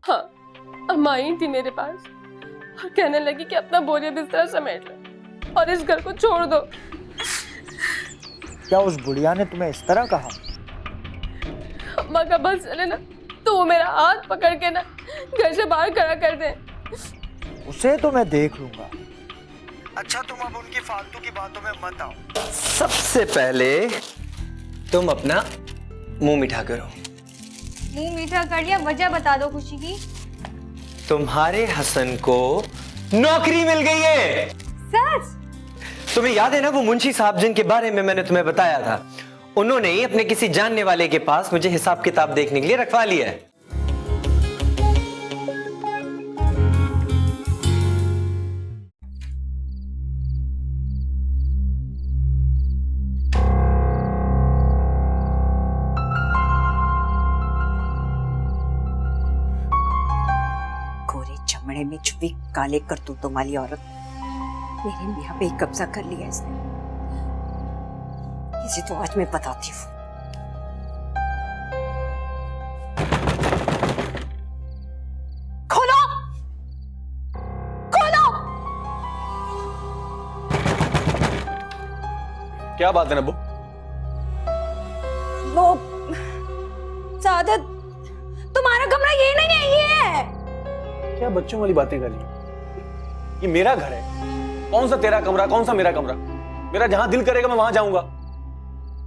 हाँ, अम्मा आई थी मेरे पास और कहने लगी कि अपना बोरिया बिस्तरा समेट लो और इस घर को छोड़ दो। क्या उस बुढ़िया ने तुम्हें इस तरह कहा? अम्मा का बस चले ना तो वो मेरा हाथ पकड़ के ना घर से बाहर खड़ा कर दे। उसे तो मैं देख लूंगा। अच्छा, तुम अब उनकी फालतू की बातों में मत आओ। सबसे पहले तुम अपना मुंह मीठा करो। मुंह मीठा कर लिया, वजह बता दो खुशी की। तुम्हारे हसन को नौकरी मिल गई है। सच? तुम्हें याद है ना वो मुंशी साहब जिनके बारे में मैंने तुम्हें बताया था, उन्होंने ही अपने किसी जानने वाले के पास मुझे हिसाब किताब देखने के लिए रखवा लिया है। गोरे चमड़े में छुपी काले करतूतों वाली औरत मेरे मियां पे ही कब्जा कर लिया इसने। इसे तो आज मैं बताती हूँ। खोलो, खोलो। क्या बात है नब्बू? वो सादत, तुम्हारा कमरा ये नहीं है, ये है। क्या बच्चों वाली बातें कर रही हो? ये मेरा घर है। कौन सा तेरा कमरा, कौन सा मेरा कमरा? मेरा जहां दिल करेगा मैं वहां जाऊंगा।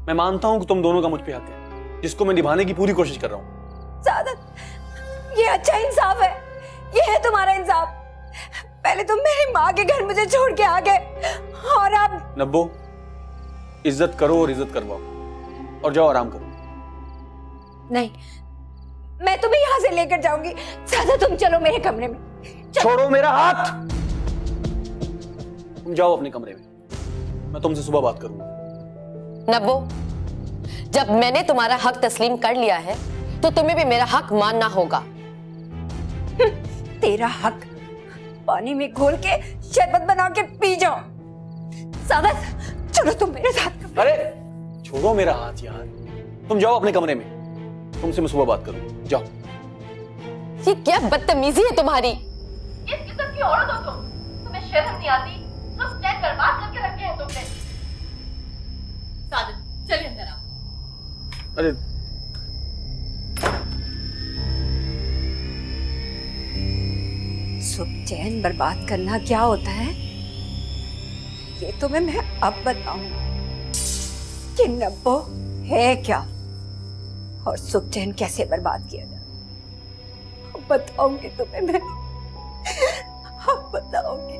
मैं मानता हूं कि तुम दोनों का मुझ पे हक है, जिसको मैं निभाने की पूरी कोशिश कर रहा हूं। सादत, ये अच्छा इंसाफ है, ये है तुम्हारा इंसाफ। पहले तुम मेरी माँ के घर मुझे छोड़ के आ गए और अब नब्बू, इज्जत करो और इज्जत करवाओ और जाओ आराम करो। नहीं, मैं तुम्हें यहाँ से लेकर जाऊंगी। सादत, तुम चलो मेरे कमरे में। छोड़ो मेरा हाथ। तुम जाओ अपने कमरे में, मैं तुमसे सुबह बात करूंगा। नब्बो, जब मैंने तुम्हारा हक तस्लीम कर लिया है तो तुम्हें भी मेरा हक मानना होगा। तेरा हक पानी में घोल के शरबत बना के पी जाओ। सादत, चलो तुम मेरे साथ। अरे छोड़ो मेरा हाथ यार, तुम जाओ अपने कमरे में, तुमसे मैं सुबह बात करूंगा। जाओ। ये क्या बदतमीजी है तुम्हारी? किस किस्म की औरत हो तुम? तुम्हें शर्म नहीं आती? सब चैन बर्बाद करके रखे हैं तुमने। सादिक, चलिए अंदर आओ। अरे सुख चैन बर्बाद करना क्या होता है, ये तुम्हें मैं अब बताऊं कि नब्बो है क्या और सुख चैन कैसे बर्बाद किया जाए। अब बताऊंगी तुम्हें मैं, अब बताऊंगी।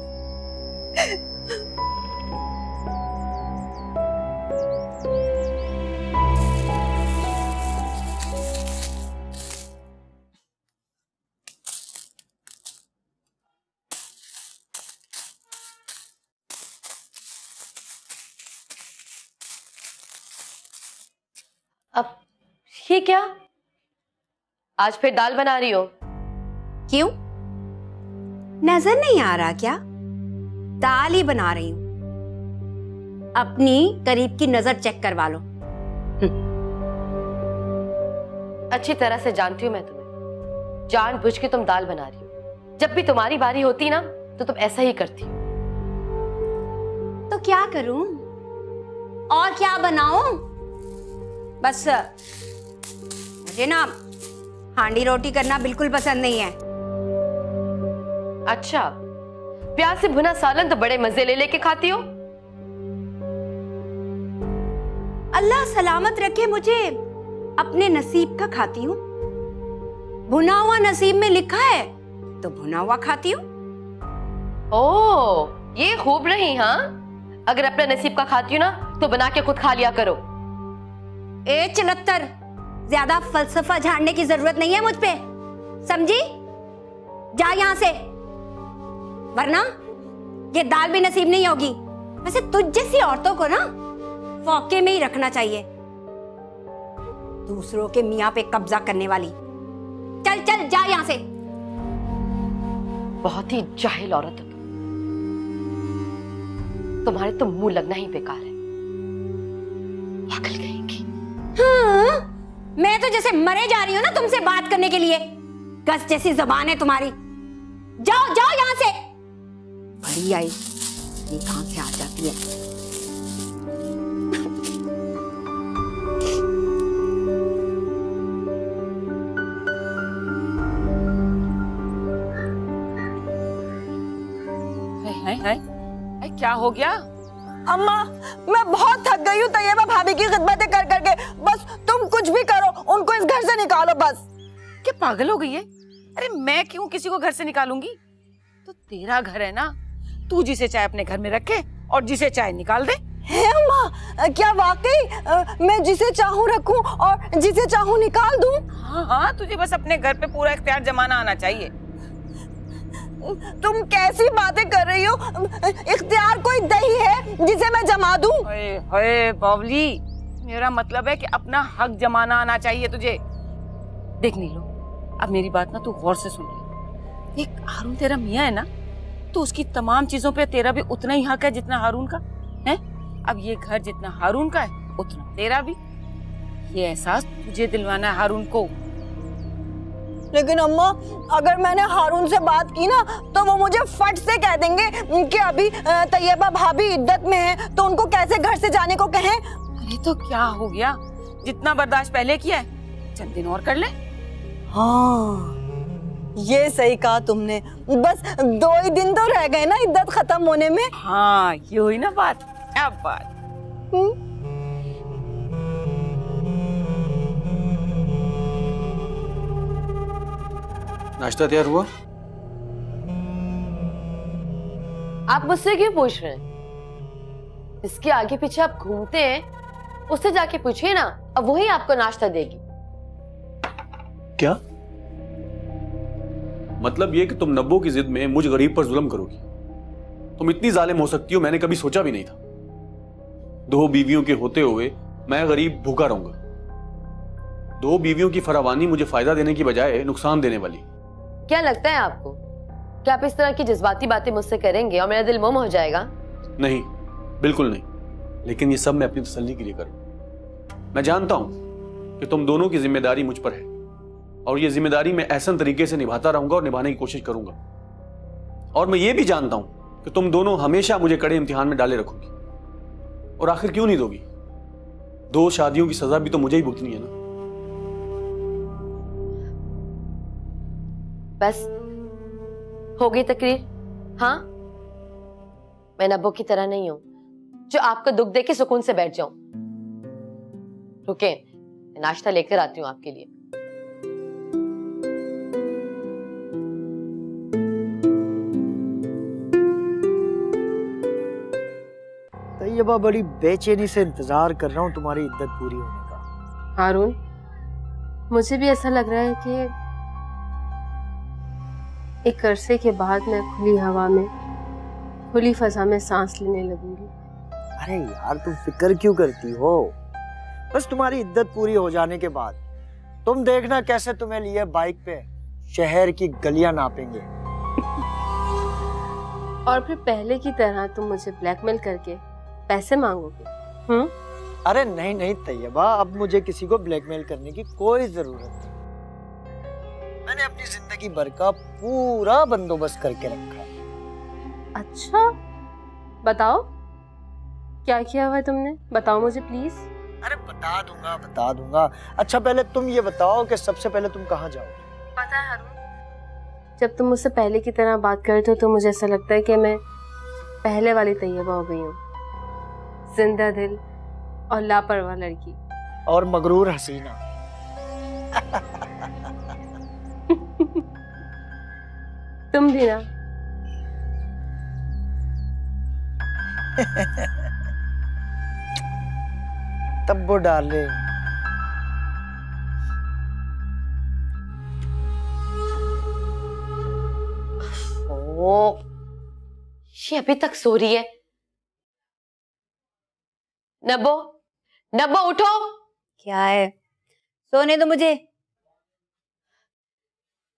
अब ये क्या? आज फिर दाल बना रही हो? क्यों, नजर नहीं आ रहा क्या? दाल ही बना रही हूं। अपनी करीब की नजर चेक करवा लो। अच्छी तरह से जानती हूँ मैं तुम्हें, जानबूझ के तुम दाल बना रही हो। जब भी तुम्हारी बारी होती ना तो तुम ऐसा ही करती हो। तो क्या करूं और क्या बनाऊं? बस मुझे ना हांडी रोटी करना बिल्कुल पसंद नहीं है। अच्छा, प्याज से भुना सालन तो बड़े मजे ले लेके खाती हो। अल्लाह सलामत रखे मुझे, अपने नसीब का खाती हूँ। भुना हुआ नसीब में लिखा है तो भुना हुआ खाती हूँ। ओह, ये खूब रही। हाँ, अगर अपने नसीब का खाती हो ना तो बना के खुद खा लिया करो। ए चलत्तर, ज्यादा फलसफा झाड़ने की जरूरत नहीं है मुझ पे, समझी? जा यहां से, वरना ये दाल भी नसीब नहीं होगी। वैसे तुझ जैसी औरतों को ना फौके में ही रखना चाहिए, दूसरों के मियां पे कब्जा करने वाली। चल चल, जा यहां से। बहुत ही जाहिल औरत हो तुम। तुम्हारे तो मुंह लगना ही बेकार है। पागल कहेंगी। हाँ, मैं तो जैसे मरे जा रही हूं ना तुमसे बात करने के लिए। गस जैसी जुबान है तुम्हारी। जाओ जाओ यहाँ से। बड़ी आई, ये कहाँ से आ जाती है। क्या हो गया? अम्मा, मैं बहुत थक गई हूँ तैयबा भाभी की खिदमतें कर करके। बस तुम कुछ भी करो, उनको इस घर से निकालो बस। क्या पागल हो गई है? अरे मैं क्यों किसी को घर से निकालूंगी? तो तेरा घर है ना, तू जिसे चाहे अपने घर में रखे और जिसे चाहे निकाल दे। है अम्मा, क्या वाकई मैं जिसे चाहूँ रखूं और जिसे चाहूँ निकाल दूं? हाँ हाँ, तुझे बस अपने घर पे पूरा इख्तियार जमाना आना चाहिए। तुम कैसी बातें कर रही हो? इख्तियार कोई दही है जिसे मैं जमा दूं? ओए बावली, मेरा मतलब है कि अपना हक जमाना आना चाहिए तुझे। देख नीलो, अब मेरी बात ना तू गौर से सुन ले। एक हारून तेरा मियाँ है ना, तो उसकी तमाम चीजों पे तेरा भी उतना ही हक है जितना हारून का है। अब ये घर जितना हारून का है उतना तेरा भी। ये एहसास तुझे दिलवाना है हारून को। लेकिन अम्मा, अगर मैंने हारून से बात की ना तो वो मुझे फट से कह देंगे कि अभी तैयबा भाभी इद्दत में है, तो उनको कैसे घर से जाने को कहें। अरे तो क्या हो गया, जितना बर्दाश्त पहले किया है चंद दिन और कर ले। हाँ, ये सही कहा तुमने। बस 2 ही दिन तो रह गए ना इद्दत खत्म होने में। हाँ, ये हुई ना बात। क्या बात। नाश्ता तैयार हुआ? आप मुझसे क्यों पूछ रहे हैं? इसके आगे पीछे आप घूमते हैं, उससे जाके पूछिए ना, अब वही आपको नाश्ता देगी। क्या मतलब ये कि तुम नब्बो की जिद में मुझ गरीब पर जुल्म करोगी? तुम इतनी जालिम हो सकती हो, मैंने कभी सोचा भी नहीं था। 2 बीवियों के होते हुए मैं गरीब भूखा रहूंगा। 2 बीवियों की फरावानी मुझे फायदा देने की बजाय नुकसान देने वाली। क्या लगता है आपको कि आप इस तरह की जज्बाती बातें मुझसे करेंगे और मेरा दिल मोम हो जाएगा? नहीं, बिल्कुल नहीं। लेकिन ये सब मैं अपनी तसल्ली के लिए करूं। मैं जानता हूं कि तुम दोनों की जिम्मेदारी मुझ पर है और ये जिम्मेदारी मैं ऐसा तरीके से निभाता रहूंगा और निभाने की कोशिश करूंगा। और मैं ये भी जानता हूं कि तुम दोनों हमेशा मुझे कड़े इम्तिहान में डाले रखोगी। और आखिर क्यों नहीं दोगी? 2 शादियों की सजा भी तो मुझे ही भुगतनी है ना। बस हो गई तकरीर? हाँ, मैं नब्बो की तरह नहीं हूं जो आपका दुख देख के सुकून से बैठ जाऊं। रुके, नाश्ता लेकर आती हूं आपके लिए। तैयबा, बड़ी बेचैनी से इंतजार कर रहा हूँ तुम्हारी इद्दत पूरी होने का। हारून, मुझे भी ऐसा लग रहा है कि एक अरसे के बाद मैं खुली हवा में, खुली फजा में सांस लेने लगूंगी। अरे यार, तुम फिक्र क्यों करती हो? बस तुम्हारी इद्दत पूरी हो जाने के बाद तुम देखना कैसे तुम्हें लिए बाइक पे शहर की गलियां नापेंगे। और फिर पहले की तरह तुम मुझे ब्लैकमेल करके पैसे मांगोगे? अरे नहीं नहीं तैयबा, अब मुझे किसी को ब्लैकमेल करने की कोई जरूरत नहीं। मैंने अपनी जिंदगी भर का पूरा बंदोबस्त करके रखा है। अच्छा, बताओ क्या किया हुआ है तुमने? बताओ मुझे प्लीज। अरे बता दूंगा। अच्छा पहले तुम ये बताओ कि सबसे पहले तुम कहाँ जाओगे? पता है हारून, जब तुम मुझसे पहले की तरह बात करते हो तो मुझे ऐसा लगता है कि मैं पहले वाली तैयबा हो गई हूँ, जिंदा दिल और लापरवाह लड़की और मगरूर हसीना। तुम भी ना। तब्बो डार्लिंग। ओ, ये अभी तक सो रही है। नब्बो, नब्बो उठो। क्या है? सोने दो मुझे।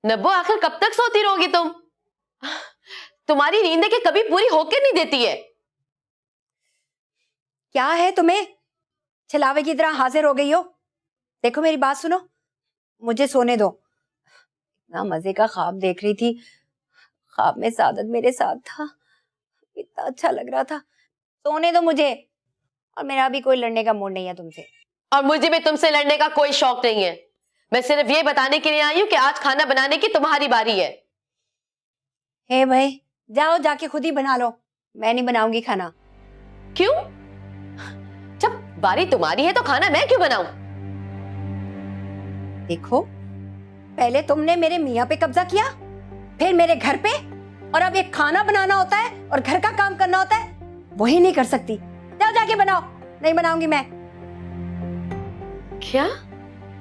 नब्बो, आखिर कब तक सोती रहोगी तुम? तुम्हारी नींद के कभी पूरी होके नहीं देती है। क्या है तुम्हें? छलावे की तरह हाजिर हो गई हो? देखो मेरी बात सुनो, मुझे सोने दो। ना मजे का ख्वाब देख रही थी। ख्वाब में सादत मेरे साथ था, इतना अच्छा लग रहा था। सोने दो मुझे, और मेरा भी कोई लड़ने का मूड नहीं है तुमसे। और मुझे भी तुमसे लड़ने का कोई शौक नहीं है। मैं सिर्फ ये बताने के लिए आई हूँ कि आज खाना बनाने की तुम्हारी बारी है। हे भाई, जाओ जाके खुद ही बना लो, मैं नहीं बनाऊंगी खाना। क्यों? जब बारी तुम्हारी है तो खाना मैं क्यों बनाऊं? देखो, पहले तुमने मेरे मियाँ पे कब्जा किया, फिर मेरे घर पे, और अब ये खाना बनाना होता है और घर का काम करना होता है, वही नहीं कर सकती। जाओ जाके बनाओ। नहीं बनाऊंगी मैं। क्या?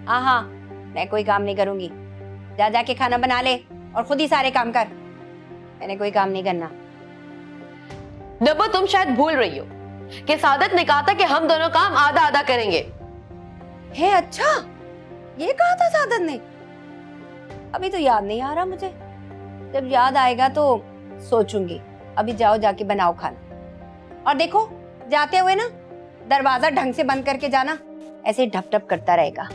हाँ, मैं कोई काम नहीं करूंगी। जा जाके खाना बना ले और खुद ही सारे काम कर, मैंने कोई काम नहीं करना। नब्बो, तुम शायद भूल रही हो कि सादत ने कहा था कि हम दोनों काम आधा आधा करेंगे। है? अच्छा, ये कहा था सादत ने? अभी तो याद नहीं आ रहा मुझे, जब याद आएगा तो सोचूंगी। अभी जाओ जाके बनाओ खाना। और देखो, जाते हुए ना दरवाजा ढंग से बंद करके जाना, ऐसे ढप ढप करता रहेगा।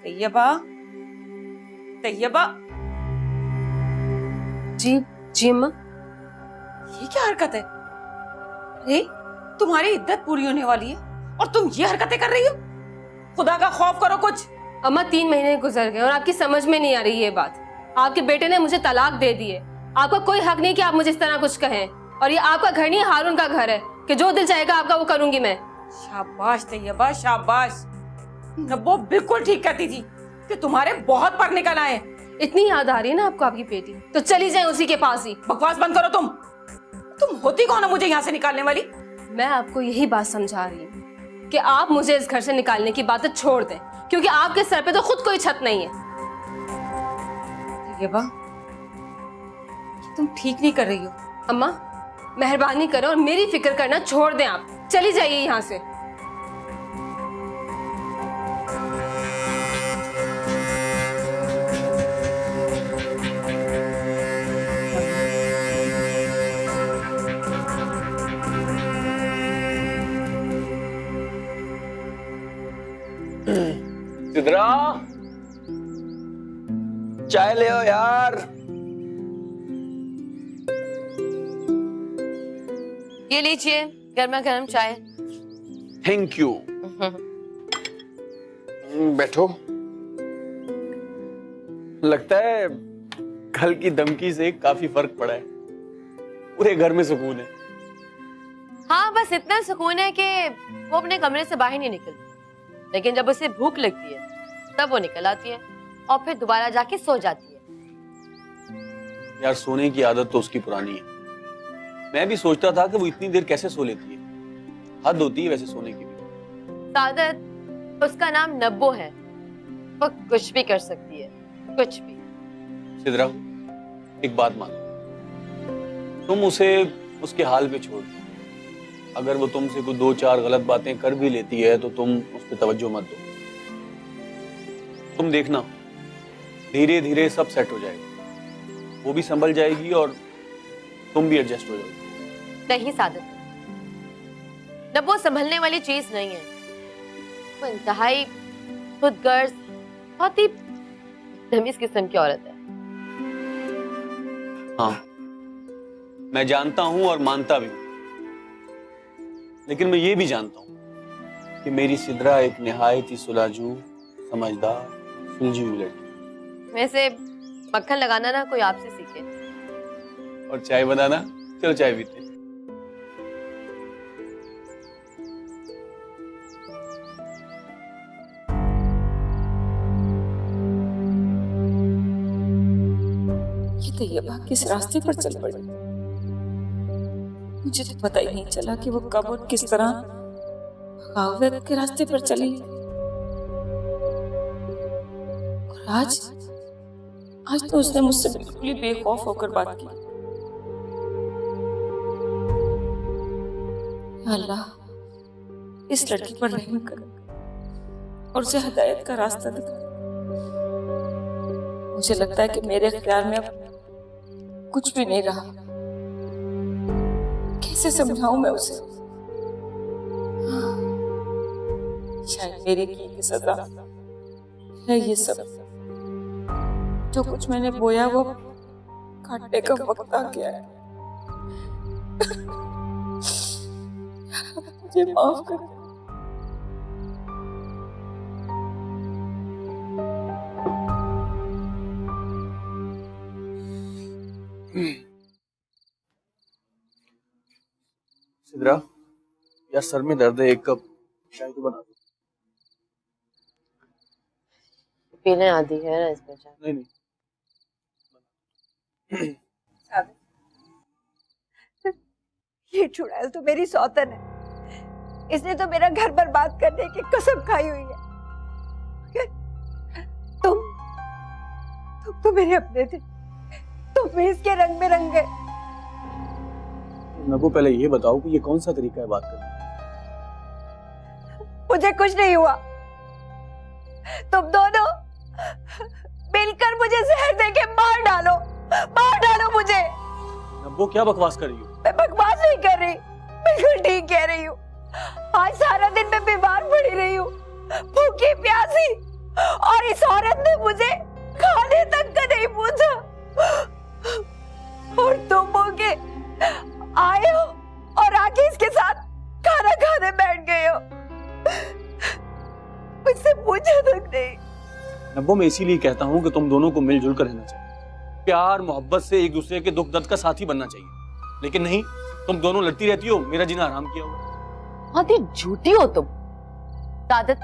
तैयबा, तैयबा, जी जी अम्मा। ये क्या हरकत है? अरे, तुम्हारी इद्दत पूरी होने वाली है और तुम ये हरकतें कर रही हो? खुदा का खौफ करो कुछ। अम्मा 3 महीने गुजर गए और आपकी समझ में नहीं आ रही ये बात। आपके बेटे ने मुझे तलाक दे दी है। आपका कोई हक नहीं कि आप मुझे इस तरह कुछ कहें। और ये आपका घर नहीं, हारून का घर है कि जो दिल चाहेगा आपका वो करूंगी मैं। शाबाश तैयबा, शाबाश। नब्बो बिल्कुल ठीक कहती थी कि तुम्हारे बहुत पर निकल आए। इतनी याद आ रही है ना आपको आपकी बेटी, तो चली जाए उसी के पास ही। बकवास बंद करो तुम होती कौन है मुझे यहाँ से निकालने वाली? मैं आपको यही बात समझा रही हूँ कि आप मुझे इस घर से निकालने की बातें छोड़ दें, क्योंकि आपके सर पे तो खुद कोई छत नहीं है। तैयबा, तुम ठीक नहीं कर रही हो। अम्मा, मेहरबानी करो और मेरी फिक्र करना छोड़ दें। आप चली जाइए यहाँ से। सिद्रा, चाय ले आओ यार। ये लीजिए गर्मा गर्म चाय। Thank you. बैठो। लगता है कल की धमकी से काफी फर्क पड़ा है। पूरे घर में सुकून है। हाँ, बस इतना सुकून है कि वो अपने कमरे से बाहर नहीं निकलती, लेकिन जब उसे भूख लगती है तब वो निकल आती है और फिर दोबारा जाके सो जाती है। यार, सोने की आदत तो उसकी पुरानी है। मैं भी सोचता था कि वो इतनी देर कैसे सो लेती है। हद होती है वैसे सोने की भी। सादत, उसका नाम नब्बो है। वो कुछ भी कर सकती है, कुछ भी। सिद्रा, एक बात मान, तुम उसे उसके हाल पे छोड़ दो। अगर वो तुमसे कोई 2-4 गलत बातें कर भी लेती है तो तुम उस पर तवज्जो मत दो। तुम देखना, धीरे धीरे सब सेट हो जाएगा। वो भी संभल जाएगी और तुम भी एडजस्ट हो जाओगे। नहीं सादत, नब्बो संभलने वाली चीज नहीं है। वो इंतहाई खुदगर्ज, बहुत ही तमीज किस्म की औरत है। हाँ, मैं जानता हूं और मानता भी हूं, लेकिन मैं ये भी जानता हूं कि मेरी सिद्रा एक निहायत ही सुलझू, समझदार, सुलझी हुई लड़की। वैसे मक्खन लगाना ना कोई आपसे सीखे। और चाय बनाना, चलो चाय पीते हैं। ये तैयबा किस रास्ते पर चल पड़ी? मुझे तो पता ही नहीं चला कि वो कब और किस तरह बगावत के रास्ते पर चली। आज आज तो उसने मुझसे बिल्कुल ही बेखौफ होकर बात की। या अल्लाह, इस लड़की पर रहम कर और उसे हिदायत का रास्ता दिखा। मुझे लगता है कि मेरे इख्तियार में अब कुछ भी नहीं रहा। कैसे समझाऊं मैं उसे? शायद मेरी की सजा है ये सब। जो कुछ मैंने बोया वो काटने का वक्त आ गया है। मुझे माफ कर। सिद्रा, यार सर में दर्द है, एक कप चाय तो बना दो। पीने आदि है ना इसमें चाय? नहीं नहीं। ये चुड़ैल तो मेरी सौतन है। इसने तो मेरा घर बर्बाद करने की कसम खाई हुई है। तुम तो मेरे अपने थे। तुम भी इसके रंग में रंग गए। नबो, पहले ये बताओ कि ये कौन सा तरीका है बात करने का? मुझे कुछ नहीं हुआ। तुम दोनों मिलकर मुझे जहर देके मार डालो मुझे। नब्बो, क्या बकवास कर रही हो? मैं बकवास नहीं कर रही, बिल्कुल ठीक कह रही हूँ। आज सारा दिन मैं बीमार पड़ी रही हूँ, भूखी प्यासी, और इस औरत ने मुझे खाने तक का नहीं पूछा। और तुम होके आए हो और आके इसके साथ खाना खाने बैठ गए हो, मुझसे पूछा तक नहीं। नब्बो, मैं इसीलिए कहता हूँ कि तुम दोनों को मिलजुल कर रहना चाहिए। प्यार मोहब्बत से एक दूसरे के दुख दर्द का साथी बनना चाहिए, लेकिन नहीं, तुम दोनों लड़ती रहती हो, मेरा जीना आराम किया हुआ। बहुत ही झूठी हो तुम सादत,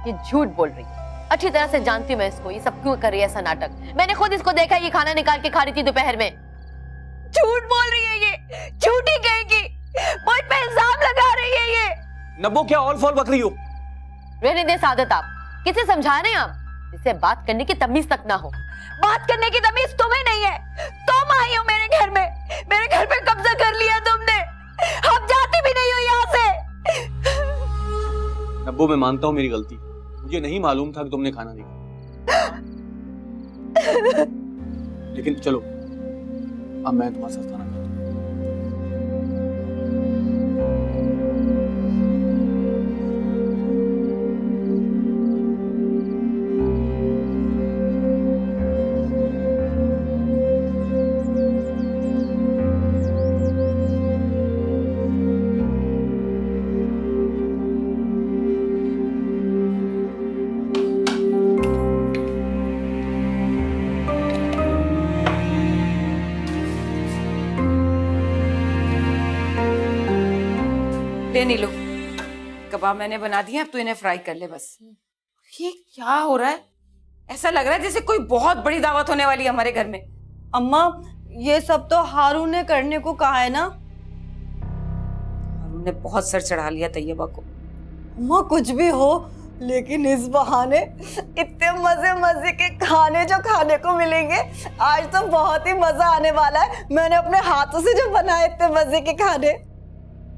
ये झूठ बोल रही है। अच्छी तरह से जानती हूँ मैं इसको, ये सब क्यों कर रही है ऐसा नाटक। मैंने खुद इसको देखा, ये खाना निकाल के खा रही थी दोपहर में। झूठ बोल रही है ये, झूठी कहेगी, मुझ पे इल्जाम लगा रही है ये। नब्बो, क्या ऑल फॉल बक रही हो? रहने दे सादत, आप किसे समझा रहे हैं आप? जिससे बात करने की तमीज तक ना हो। बात करने की तमीज तुम्हें नहीं है। तुम आई हो मेरे घर में, मेरे घर पे कब्जा कर लिया तुमने। अब जाती भी नहीं हो यहाँ से। नब्बो, मैं मानता हूँ मेरी गलती, मुझे नहीं मालूम था कि तुमने खाना नहीं खाया। लेकिन चलो, अब मैं तुम्हारे साथ खाना खाता हूँ। ले नीलो, कबाब मैंने बना दिए, अब तू इन्हें फ्राई कर ले बस। ये क्या हो रहा है? ऐसा लग रहा है जैसे कोई बहुत बड़ी दावत होने वाली है हमारे घर में। अम्मा, ये सब तो हारून ने करने को कहा है ना। हारून ने बहुत सर चढ़ा लिया तैयबा को। अम्मा, कुछ भी हो, लेकिन इस बहाने इतने मजे मजे के खाने जो खाने को मिलेंगे। आज तो बहुत ही मजा आने वाला है। मैंने अपने हाथों से जो बनाए इतने मजे के खाने।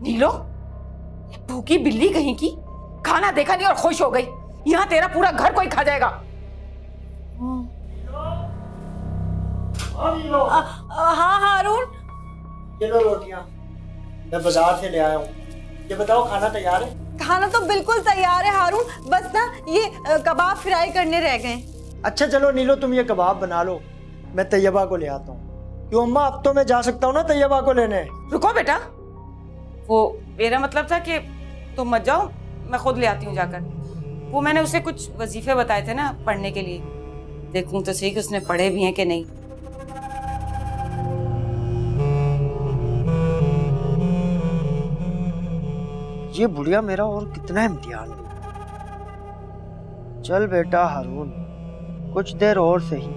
नीलो, भूखी बिल्ली कहीं की, खाना देखा नहीं और खुश हो गई। यहाँ तेरा पूरा घर कोई खा जाएगा। हाँ हारून, ये लो रोटियां, मैं बाजार से ले आया हूँ। ये बताओ, खाना तैयार है? खाना तो बिल्कुल तैयार है हारून, बस ना ये कबाब फ्राई करने रह गए। अच्छा चलो नीलो, तुम ये कबाब बना लो, मैं तैयबा को ले आता हूँ। क्यों अम्मा, अब तो मैं जा सकता हूँ ना तैयबा को लेने? रुको बेटा, वो मेरा मतलब था कि तुम मत जाओ, मैं खुद ले आती हूँ जाकर। वो मैंने उसे कुछ वजीफे बताए थे ना पढ़ने के लिए, देखूं तो सही कि उसने पढ़े भी हैं कि नहीं। ये बुढ़िया मेरा और कितना इम्तिहान ले। चल बेटा हारून, कुछ देर और सही।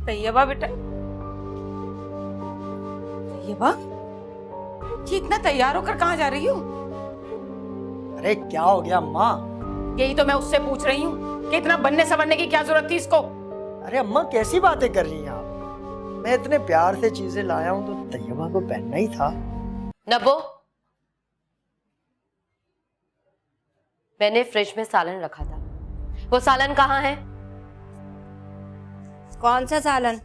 तैयबा बेटा, तैयबा, ये इतना तैयार होकर कहाँ जा रही हो? अरे क्या हो गया अम्मा? यही तो मैं उससे पूछ रही हूँ कि इतना बनने संवरने की क्या जरूरत थी इसको? अरे अम्मा कैसी बातें कर रही हैं आप? मैं इतने प्यार से चीजें लाया हूँ तो तैयबा को पहनना ही था। नब्बो, मैंने फ्रिज में सालन रखा था, वो सालन कहाँ है? कौन सा सालन?